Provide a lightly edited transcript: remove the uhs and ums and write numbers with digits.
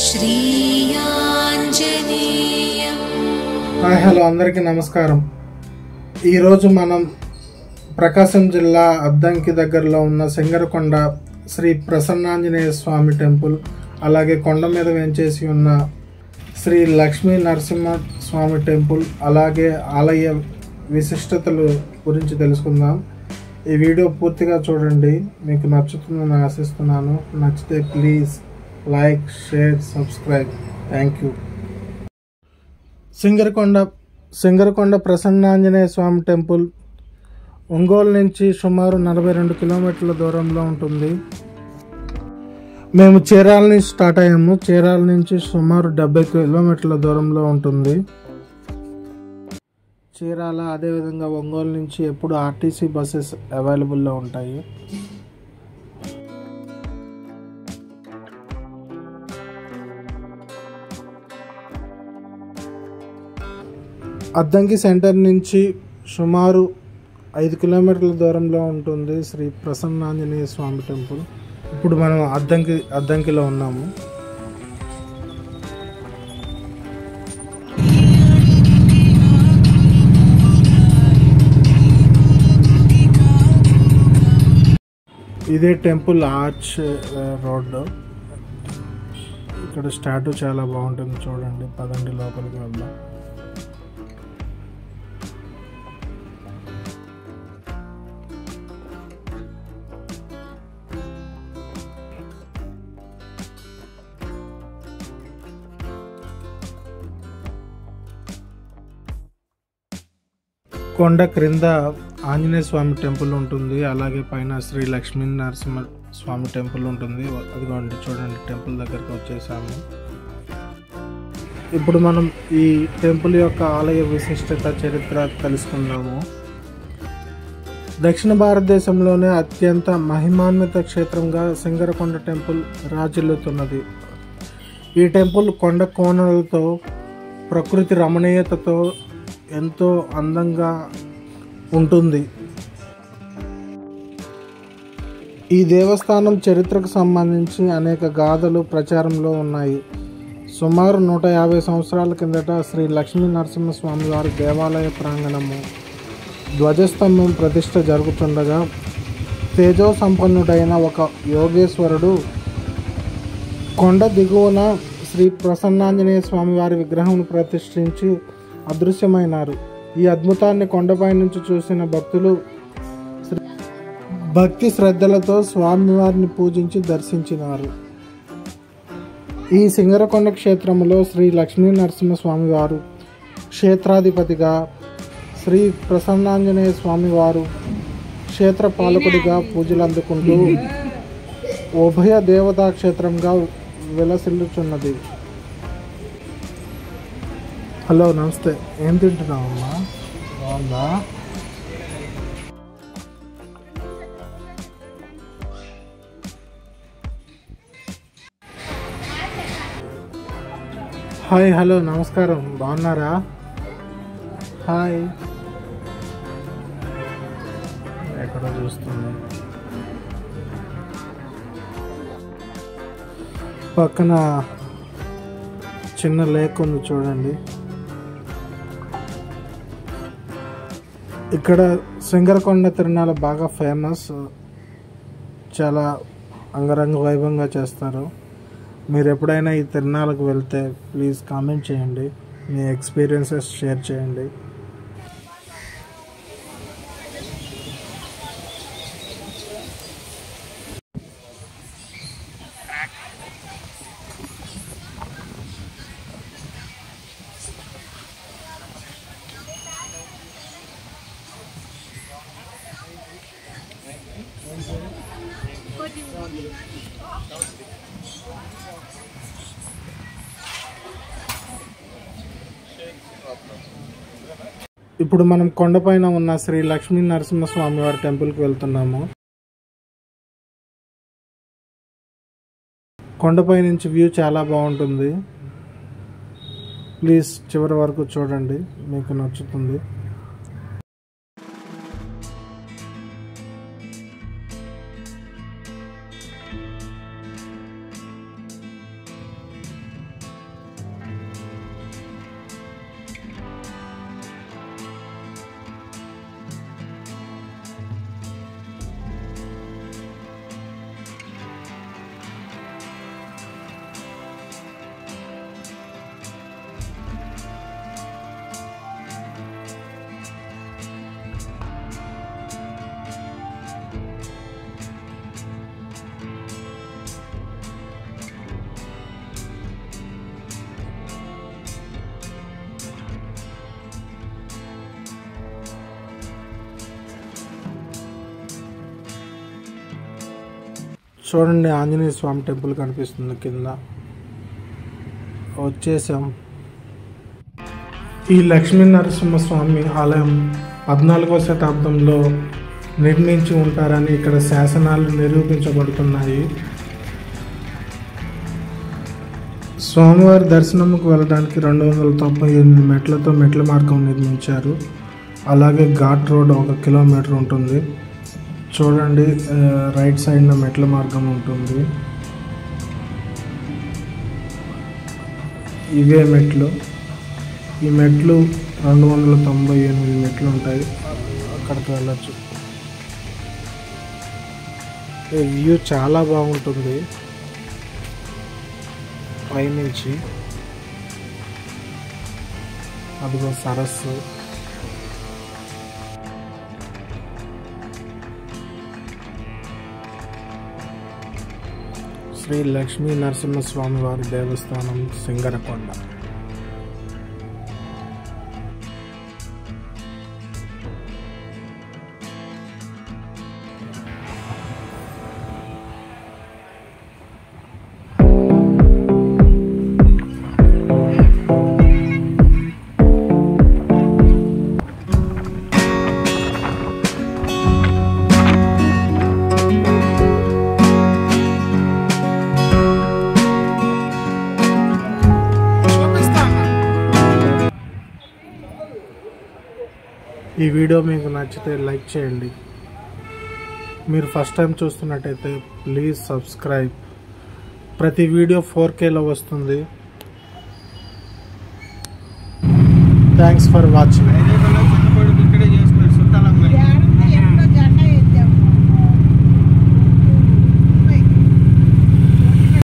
Sri Anjaneyam. Hi hello అందరికీ నమస్కారం. ఈరోజు మనం ప్రకాశం జిల్లా అద్దంకి దగ్గరలో ఉన్న సింగరకొండ శ్రీ ప్రసన్నాంజనేయ స్వామి టెంపుల్, అలాగే కొండ మీద వేంచేసి ఉన్న శ్రీ లక్ష్మీ నరసింహ స్వామి టెంపుల్, అలాగే ఆలయ విశిష్టతలు గురించి తెలుసుకుందాం. ఈ వీడియో పూర్తిగా చూడండి, మీకు నచ్చుతుందని ఆశిస్తున్నాను. నచ్చితే please like, share, subscribe. Thank you. Singarakonda Prasannanjaneya Swamy temple Ongole నుంచి సుమారు 42 కిలోమీటర్ల దూరంలో ఉంటుంది. మేము చీరాల నుంచి స్టార్ట్ అయ్యాము. చీరాల నుంచి సుమారు 70 కిలోమీటర్ల దూరంలో ఉంటుంది. చీరాల అదేవిధంగా ఒంగోలు నుంచి ఎప్పుడు ఆర్టీసీ బస్సెస్ అవైలబుల్లో ఉంటాయి. అద్దంకి సెంటర్ నుంచి సుమారు 5 కిలోమీటర్ల దూరంలో ఉంటుంది శ్రీ ప్రసన్నాంజనేయ స్వామి టెంపుల్. ఇప్పుడు మనం అద్దంకిలో ఉన్నాము. ఇదే టెంపుల్ ఆర్చ్ రోడ్. ఇక్కడ స్టాట్యూ చాలా బాగుంటుంది, చూడండి. పదండి లోపలికి వెళ్దాం. కొండ క్రింద ఆంజనేయ స్వామి టెంపుల్ ఉంటుంది, అలాగే పైన శ్రీ లక్ష్మీ నరసింహ స్వామి టెంపుల్ ఉంటుంది. అదిగోండి, చూడండి, టెంపుల్ దగ్గరకు వచ్చేసాము. ఇప్పుడు మనం ఈ టెంపుల్ యొక్క ఆలయ విశిష్టత, చరిత్ర తెలుసుకుందాము. దక్షిణ భారతదేశంలోనే అత్యంత మహిమాన్విత క్షేత్రంగా సింగరకొండ టెంపుల్ రాజిల్లుతున్నది. ఈ టెంపుల్ కొండ కోణలతో, ప్రకృతి రమణీయతతో ఎంతో అందంగా ఉంటుంది. ఈ దేవస్థానం చరిత్రకు సంబంధించి అనేక గాథలు ప్రచారంలో ఉన్నాయి. సుమారు 150 సంవత్సరాల కిందట శ్రీ లక్ష్మీ నరసింహస్వామి వారి దేవాలయ ప్రాంగణము ధ్వజస్తంభం ప్రతిష్ఠ జరుగుతుండగా తేజో సంపన్నుడైన ఒక యోగేశ్వరుడు కొండ దిగువన శ్రీ ప్రసన్నాంజనేయ స్వామి వారి విగ్రహం ప్రతిష్ఠించి అదృశ్యమైనారు. ఈ అద్భుతాన్ని కొండపై నుంచి చూసిన భక్తులు భక్తి శ్రద్ధలతో స్వామివారిని పూజించి దర్శించినారు. ఈ సింగరకొండ క్షేత్రములో శ్రీ లక్ష్మీ నరసింహ స్వామి వారు క్షేత్రాధిపతిగా, శ్రీ ప్రసన్నాంజనేయ స్వామి వారు క్షేత్ర పాలకుడిగా పూజలు అందుకుంటూ ఉభయ దేవతా క్షేత్రంగా విలసిల్లుచున్నది. హలో, నమస్తే. ఏం తింటున్నావమ్మా? బాగుందా? హాయ్, హలో, నమస్కారం. బాగున్నారా? హాయ్. ఎక్కడో చూస్తుంది. పక్కన చిన్న లేక్ ఉంది, చూడండి. ఇక్కడ సింగరకొండ తిరునాళ్ళ బాగా ఫేమస్. చాలా అంగరంగ వైభవంగా చేస్తారు. మీరు ఎప్పుడైనా ఈ తిరునాళ్ళకు వెళ్తే ప్లీజ్ కామెంట్ చేయండి, మీ ఎక్స్పీరియన్సెస్ షేర్ చేయండి. ఇప్పుడు మనం కొండపైన ఉన్న శ్రీ లక్ష్మీ నరసింహస్వామి వారి టెంపుల్కి వెళ్తున్నాము. కొండపై నుంచి వ్యూ చాలా బాగుంటుంది. ప్లీజ్ చివరి వరకు చూడండి, మీకు నచ్చుతుంది. చూడండి, ఆంజనేయ స్వామి టెంపుల్ కనిపిస్తుంది కింద. వచ్చేసాం. ఈ లక్ష్మీ నరసింహస్వామి ఆలయం 14వ శతాబ్దంలో నిర్మించి ఉంటారని ఇక్కడ శాసనాలు నిరూపించబడుతున్నాయి. స్వామివారి దర్శనంకు వెళ్ళడానికి 298 మెట్లతో మెట్ల మార్గం నిర్మించారు. అలాగే ఘాట్ రోడ్ 1 కిలోమీటర్ ఉంటుంది. చూడండి, రైట్ సైడ్న మెట్ల మార్గం ఉంటుంది. ఇవే మెట్లు. ఈ మెట్లు 298 మెట్లు ఉంటాయి. అక్కడికి వెళ్ళచ్చు. ఈ వ్యూ చాలా బాగుంటుంది పైనుంచి. అదిగో సరస్సు. శ్రీ లక్ష్మీ నరసింహస్వామి వారి దేవస్థానం సింగరకొండ. ఈ వీడియో మీకు నచ్చితే లైక్ చేయండి. మీరు ఫస్ట్ టైం చూస్తున్నట్టయితే ప్లీజ్ సబ్స్క్రైబ్. ప్రతి వీడియో 4Kలో వస్తుంది. Thanks for watching.